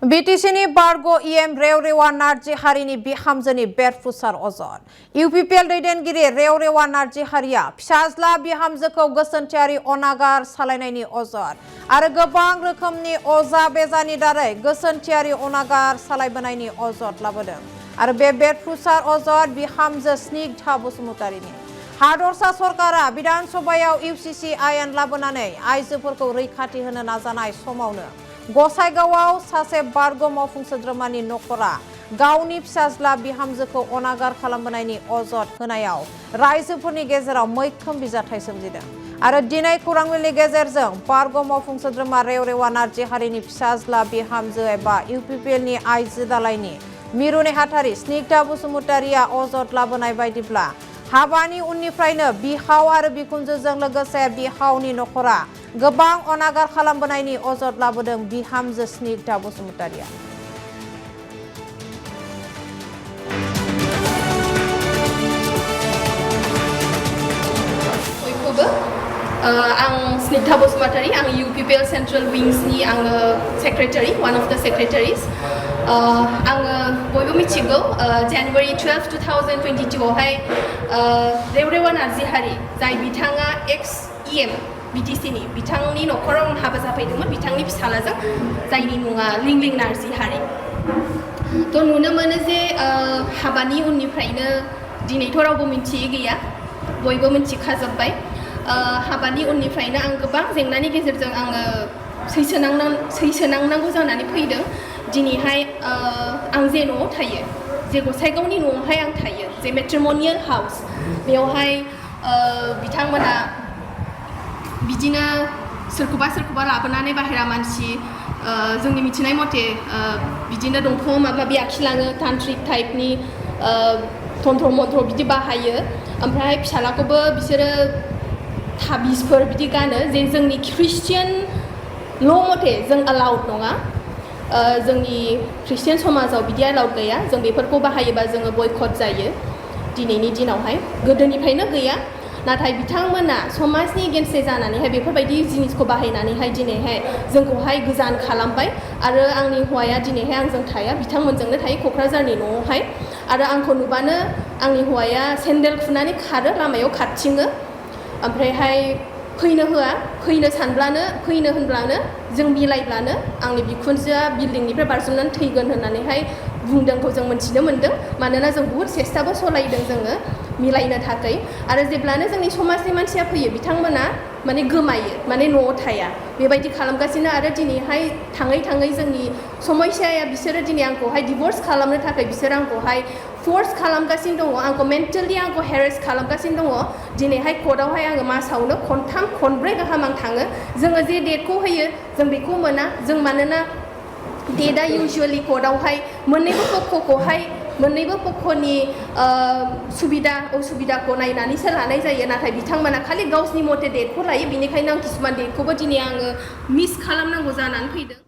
Btcn Bargo EM Reurewa Narji Harini Bihamzani Berfusar Ozon. UPPL दैदेनगिरि रेवरेवा नार्जि हारिया फिसाज्ला बिहामजोखौ गोसोनथियारि अनागार सालायनायनि अजद आरो गोबां रोखोमनि अजा बेजानि दारै गोसोनथियारि अनागार सालायबोनायनि अजद लाबोदों आरो बे बेरफुसार अजद बिहामजो स्निग्धा बसुमतारिनि हादरसा सरकारा बिधान सभायाव UCC आयेन लाबोनानै आइजोफोरखौ रैखाथि होनो नाजानाय समावनो गसाइगावआव सासे बारग' मावफुं सोद्रोमानि नखरा गावनि फिसाज्ला बिहामजोखौ अनागार खालामबोनायनि अजद होनायाव रायजोफोरनि गेजेराव मैखोम बिजाथाय सोमजिदों आरो दिनै खौरां बिलनि गेजेरजों बारग' मावफुं सोद्रोमा रेवरेवा नार्जि हारिनि फिसाज्ला बिहामजो एबा UPPL नि आइजो दालायनि मिरु नेहाथारि स्निग्धा बसुमतारिया अजद लाबोनाय बायदिब्ला हाबानि उननिफ्रायनो बिहाव आरो बिखुनजोजों लोगोसे बिहावनि नखरा गोबां अनागार खालामबोनायनि अजद लाबोदों बिहामजो स्निग्धा बसुमतारिया। आं स्निग्धा बसुमतारी आं UPPL सेन्ट्रेल विंग्सनि आङो secretary one of the secretaries आङो बयबो मिथिगौ January 12, 2022 आवहाय रेवरेवा नार्जि हारि जाय बिथाङा ex-EM BTCनि बिथांनि नखराव आं हाबा जाफैदोंमोन बिथांनि फिसालाजों जायनि मुङा लिंलिं नार्जि हारि थ' नुनो मोनो जे हाबानि उननिफ्रायनो दिनैथ' रावबो मिथियै गैया बयबो मिथिखाजोब्बाय हाबानि उननिफ्रायनो आं गोबां जेंनानि गेजेरजों आङो सैसोनांनांगौ जानानै फैदों दिनैहाय आं जे न'आव थायो जे गसाइगावनि न'आवहाय आं थायो जे मेट्रिमनियेल हाउस बेवहाय बिथांमोना बिदिनो सोरखौबा लाबोनानै बाहेरा मानसि जोंनि मिथिनाय मथे बिदिनो दंफां माबा माबि आखिलाङो तान्त्रिक टाइपनि तन्त्र मन्त्र बिदि बाहायो ओमफ्राय फिसालाखौबो बिसोरो थाबिसफोर बिदि गानो जे जोंनि ख्रिस्टियान ल' मथे जों अलाउड नङा जोंनि ख्रिस्टियान समाजाव बिदि अलाउड गैया जों बेफोरखौ बाहायोबा जोङो बयकट जायो दिनैनि दिनावहाय गोदोनिफ्रायनो गैया नाथाय बिथांमोना समाजनि एगेन्स्ट जानानैहाय बेफोरबायदि जिनिसखौ बाहायनानैहाय दिनैहाय जोंखौहाय गोजान खालामबाय आरो आंनि हौवाया दिनैहाय आंजों थाया बिथांमोनजोंनो थायो क'क्राझारनि न'आवहाय आरो आंखौ नुबानो आंनि हौवाया सेन्देल खुनानै खारो लामायाव खारथिङो ओमफ्रायहाय फैनो होआ फैनो होनब्लानो जों मिलायब्लानो आंनि बिखुनजोआ बिल्डिंनिफ्राय बारजुमनानै थैगोन होननानैहाय बुंदोंखौ जों मिथिनो मोन्दों मानोना जों बुहुत सेस्टाबो सलायदों जोङो मिलायनो थाखाय आरो जेब्लानो जोंनि समाजनि मानसिया फैयो बिथांमोना माने गोमायो माने न'आव थाया बेबायदि खालामगासिनो आरो दिनैहाय थाङै जोंनि समस्याया बिसोरो दिनै आंखौहाय डिभर्स खालामनो थाखाय बिसोर आंखौहाय फोर्स खालामगासिनो दङ आंखौ मेन्टेलि आंखौ हेरेस खालामगासिनो दङ दिनैहाय कर्टआवहाय आङो मासावनो खनथाम खनब्रै गाहाम आं थाङो जोङो जे डेटखौ होयो जों बेखौ मोना जों मानोना डेटआ इउजुवेलि कर्टआवहाय मोन्नैबो पक्षनि सुबिदा असुबिदाखौ नायनानैसो लानाय जायो नाथाय बिथांमोना खालि गावसिनि मथे डेटखौ लायो बेनिखायनो आं किसुमान डेटखौबो दिनै आङो मिस खालामनांगौ जानानै फैदों।